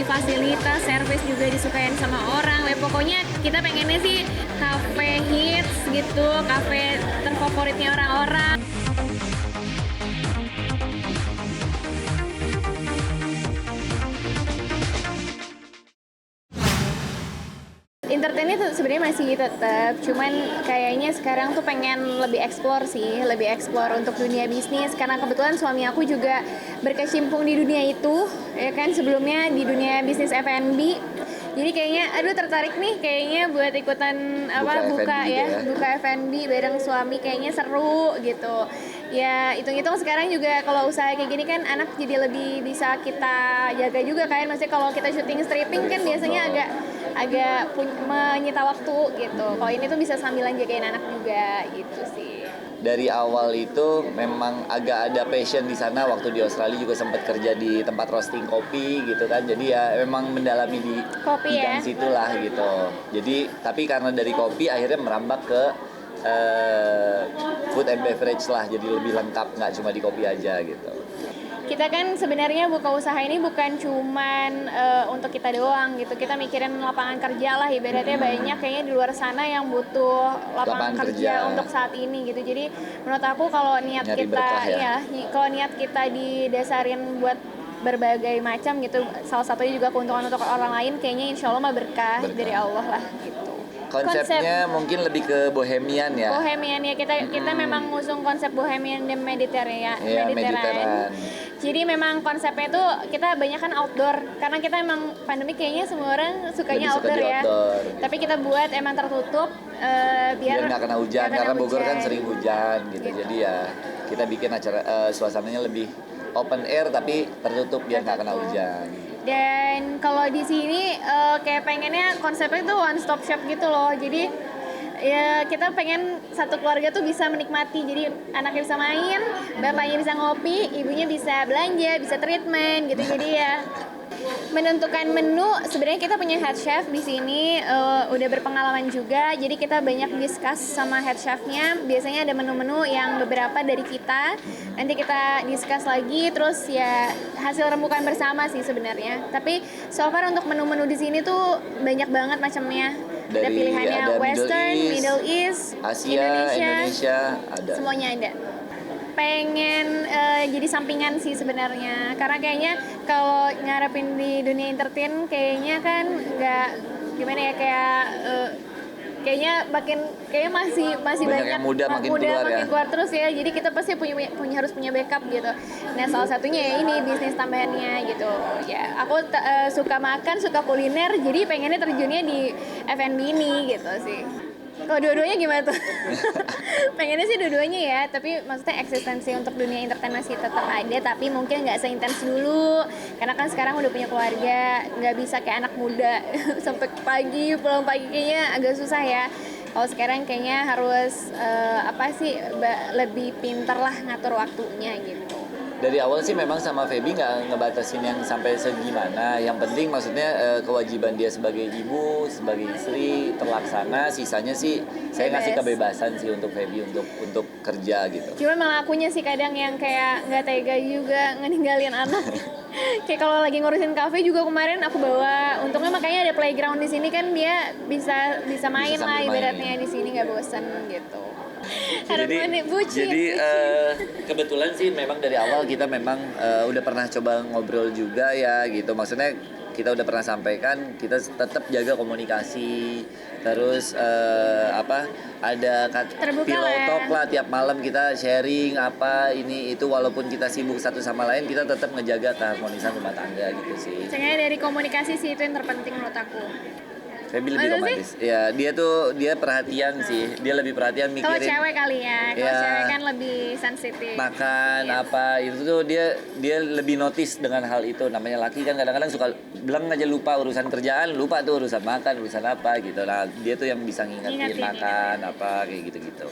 fasilitas, service juga disukain sama orang. Pokoknya kita pengennya sih cafe hits gitu, cafe terfavoritnya orang-orang. Entertain itu sebenarnya masih tetap, cuman kayaknya sekarang tuh pengen lebih explore untuk dunia bisnis, karena kebetulan suami aku juga berkecimpung di dunia itu, ya kan, sebelumnya di dunia bisnis F&B. Jadi kayaknya aduh tertarik nih kayaknya buat ikutan buka F&B bareng suami, kayaknya seru gitu. Ya hitung-hitung sekarang juga kalau usaha kayak gini kan anak jadi lebih bisa kita jaga juga kan. Maksudnya kalau kita syuting stripping kan biasanya agak menyita waktu gitu. Kalau ini tuh bisa sambilan jagain anak juga gitu sih. Dari awal itu memang agak ada passion di sana, waktu di Australia juga sempat kerja di tempat roasting kopi gitu kan, jadi ya memang mendalami di kopi bidang situlah gitu. Jadi tapi karena dari kopi akhirnya merambah ke food and beverage lah, jadi lebih lengkap, nggak cuma di kopi aja gitu. Kita kan sebenarnya buka usaha ini bukan cuman untuk kita doang gitu. Kita mikirin lapangan kerja lah, ibaratnya banyak kayaknya di luar sana yang butuh lapangan kerja untuk saat ini gitu. Jadi menurut aku kalau niat nyari kita berkah, kalau niat kita didasarin buat berbagai macam gitu, salah satunya juga keuntungan untuk orang lain, kayaknya insya Allah mah berkah dari Allah lah gitu. Konsepnya mungkin lebih ke bohemian ya. Bohemian ya, kita memang ngusung konsep bohemian dan Mediterranean. Mediterranean. Jadi memang konsepnya tuh kita banyak kan outdoor, karena kita emang pandemi kayaknya semua orang sukanya outdoor ya. Tapi kita buat emang tertutup biar nggak kena hujan, karena Bogor kan sering hujan gitu. Jadi ya kita bikin acara suasananya lebih open air tapi tertutup biar nggak kena hujan. Dan kalau di sini kayak pengennya konsepnya tuh one stop shop gitu loh. Jadi ya kita pengen satu keluarga tuh bisa menikmati. Jadi anaknya bisa main, bapaknya bisa ngopi, ibunya bisa belanja, bisa treatment gitu. Jadi ya menentukan menu, sebenarnya kita punya head chef di sini, udah berpengalaman juga. Jadi kita banyak discuss sama head chefnya. Biasanya ada menu-menu yang beberapa dari kita, nanti kita discuss lagi, terus ya hasil rembukan bersama sih sebenarnya. Tapi so far untuk menu-menu di sini tuh banyak banget macamnya. Ada pilihannya ada Western, Middle East, Asia, Indonesia ada. Semuanya ada. Pengen jadi sampingan sih sebenarnya, karena kayaknya kalau ngarepin di dunia entertain kayaknya kan nggak gimana ya, kayaknya masih banyak yang muda makin keluar terus ya. Jadi kita pasti harus punya backup gitu. Nah salah satunya ya ini bisnis tambahannya gitu ya. Aku suka makan, suka kuliner, jadi pengennya terjunnya di F&B ini gitu sih. Kalau dua-duanya gimana tuh? Pengennya sih dua-duanya ya, tapi maksudnya eksistensi untuk dunia entertain masih tetap ada, tapi mungkin nggak seintens dulu, karena kan sekarang udah punya keluarga, nggak bisa kayak anak muda sampai pulang pagi kayaknya agak susah ya. Kalau sekarang kayaknya harus lebih pinter lah ngatur waktunya gitu. Dari awal sih memang sama Feby nggak ngebatasin yang sampai segimana. Yang penting maksudnya kewajiban dia sebagai ibu, sebagai istri terlaksana. Sisanya sih saya ngasih kebebasan sih untuk Feby untuk kerja gitu. Cuma malah akunya sih kadang yang kayak nggak tega juga ngeninggalin anak. Kayak kalau lagi ngurusin kafe juga kemarin aku bawa. Untungnya makanya ada playground di sini kan, dia bisa main lah ibaratnya, di sini nggak bosan gitu. Jadi kebetulan sih memang dari awal kita memang udah pernah coba ngobrol juga ya gitu. Maksudnya kita udah pernah sampaikan kita tetap jaga komunikasi, terus ada pillow talk lah tiap malam, kita sharing apa ini itu, walaupun kita sibuk satu sama lain kita tetap ngejaga keharmonisan rumah tangga gitu sih. Sebenarnya dari komunikasi sih itu yang terpenting menurut aku. Feby lebih romantis. Ya, dia perhatian sih. Dia lebih perhatian mikirin. Kalau cewek kali ya. Kalau cewek kan lebih sensitif. Makan apa itu tuh dia lebih notice dengan hal itu. Namanya laki kan kadang-kadang suka bilang aja lupa urusan kerjaan, lupa tuh urusan makan, urusan apa gitu. Nah, dia tuh yang bisa ngingetin makan apa kayak gitu-gitu.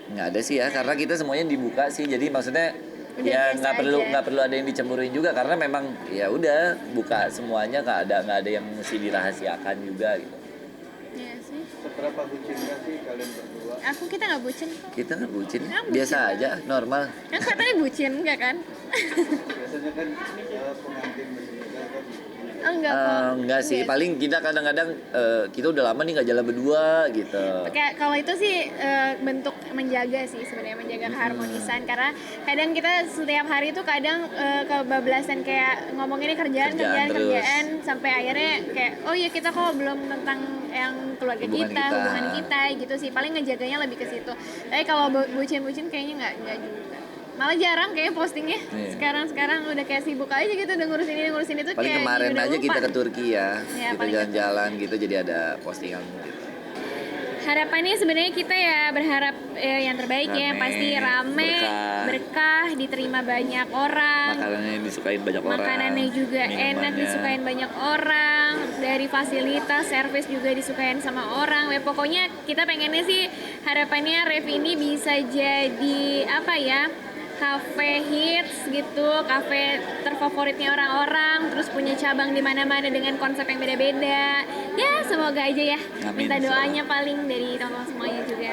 Nggak ada sih ya, karena kita semuanya dibuka sih. Jadi maksudnya ya nggak perlu ada yang dicemburuin juga, karena memang ya udah buka semuanya, nggak ada yang mesti dirahasiakan juga gitu. Iya sih. Seberapa bucinkah sih kalian berdua? Kita nggak bucin kok. Kita nggak bucin, biasa aja, normal. Kan katanya bucin nggak kan? Biasanya kan pengantin menikah kan Enggak kok. Enggak sih, paling kita kadang-kadang kita udah lama nih nggak jalan berdua gitu. Kayak kalau itu sih bentuk menjaga sih sebenarnya, menjaga keharmonisan, karena kadang kita setiap hari itu kadang kebablasan kayak ngomonginnya kerjaan sampai akhirnya kayak oh ya kita kok belum tentang yang keluarga hubungan kita gitu sih, paling ngejaganya lebih ke situ. Tapi kalau bucin kayaknya nggak juga, malah jarang kayak postingnya. Sekarang udah kayak sibuk aja gitu, udah ngurusin itu paling kayak kemarin udah aja lupa. kita ke Turki ya kita paling jalan-jalan gitu jadi ada postingan gitu. Harapannya sebenarnya kita ya berharap yang terbaik ya, pasti rame, berkah, diterima banyak orang, makanannya disukain banyak orang, makanannya juga enak, disukain banyak orang, dari fasilitas, servis juga disukain sama orang. Ya, pokoknya kita pengennya sih harapannya Rev ini bisa jadi apa ya, kafe hits gitu, kafe terfavoritnya orang-orang, terus punya cabang di mana-mana dengan konsep yang beda-beda. Ya semoga aja ya. Amin, Minta doanya paling dari teman-teman semuanya juga.